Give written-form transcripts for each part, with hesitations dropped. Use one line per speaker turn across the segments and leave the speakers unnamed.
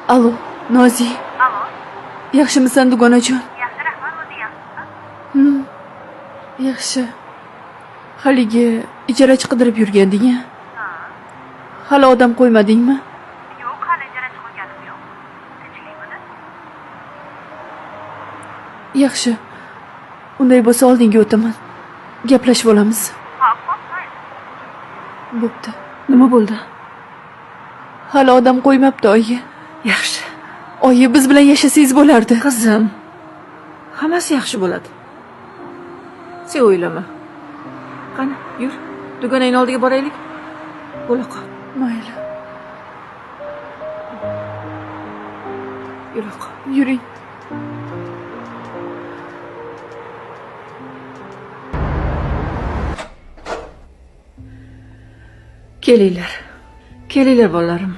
Alo, Nozi.
Alo,
Yaxshimisan dugonajon?
yaxshi rahmat, o'zi yaxshisiz?
Yaxshi. Haligi ijarachi qidirib yurganding-a?
Ha,
Hali odam qo'ymadingmi?
yo'q, hali ijarachi qo'yganim yo'q. Tinchlikmidi?
Yaxshi. Unday bo'lsa oldinga o'taman. Gaplashib olamiz.
Hop, mayli.
Bo'pti. Nima bo'ldi? Hali odam qo'ymabdi oyi.
Yaxshi.
Oyi, biz bilan yashasangiz bo'lardi.
Qizim, hammasi yaxshi bo'ladi. Sen o'ylama. Qani, yur. Dugonangning oldiga boraylik. Bo'la qol.
Mayli.
Yura qol.
Yuring.
Kelinglar. Kelinglar bolalarim.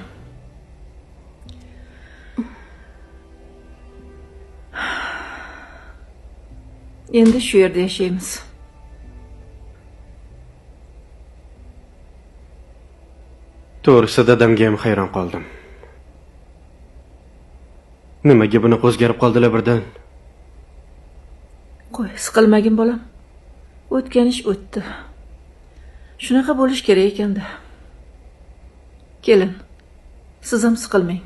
Endi shu yerda yashaymiz.
To'g'risi dadamga ham hayron qoldim. Nimaga bunaqa o'zgarib qoldilar birdan?
Qo'y, siqilmagin bolam. O'tgan ish o'tdi. Shunaqa bo'lish kerak ekanda. Kelin. Siz ham siqilmang.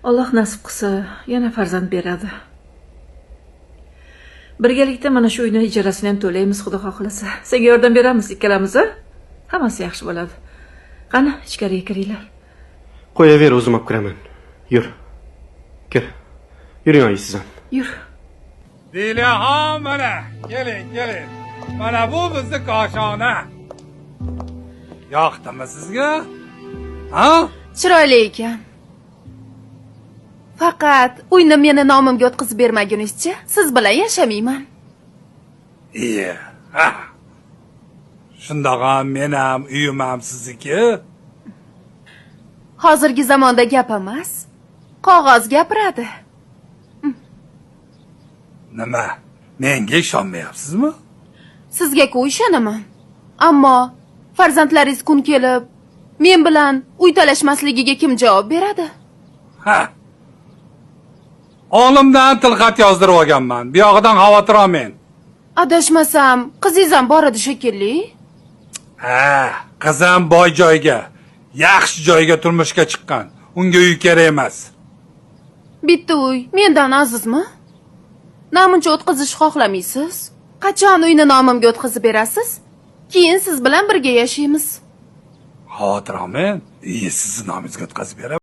Alloh nasib qilsa, yana farzand beradi. Birgalikda mana shu uyning ijarasini ham to'laymiz, xudo xohlasa. Senga yordam beramiz ikkalamiz, a? Hammasi yaxshi bo'ladi. Qani, ichkariga kiringlar.
Qo'yaver, o'zim olib kiraman. Yur. Kir. Yuring oyi siz ham.
Yur.
Dilaxon mana, keling, keling. Mana bu bizni koshona. Yoqdimi sizga? Ha?
Chiroyli ekan. Faqat uyni meni nomimga o'tkazib bermagunizcha, siz bilan yashamayman.
Iye. Ha. Shundoq ham men ham uyim ham sizniki.
Hozirgi zamonda gap emas, qog'oz gapiradi.
Nima? Menga ishonmayapsizmi?
Sizga-ku ishonaman. Ammo farzandlaringiz kun kelib, men bilan uy talashmasligiga kim javob beradi?
Ha. Olimdan tilxat yozdirib olganman. Bu yog'idan xavotir olmang.
Adashmasam, qizingiz ham bor edi shekilli.
Ha, qizim boy joyga, yaxshi joyga turmushga chiqqan. Unga uy kerak emas.
Bitta uy mendan azizmi? Namuncha o'tkazishni xohlamaysiz? Qachon uyni nomimga o'tkazib berasiz? Keyin siz bilan birga yashaymiz.
Xavotir olmang. Sizni nomingizga o'tkazib beraman.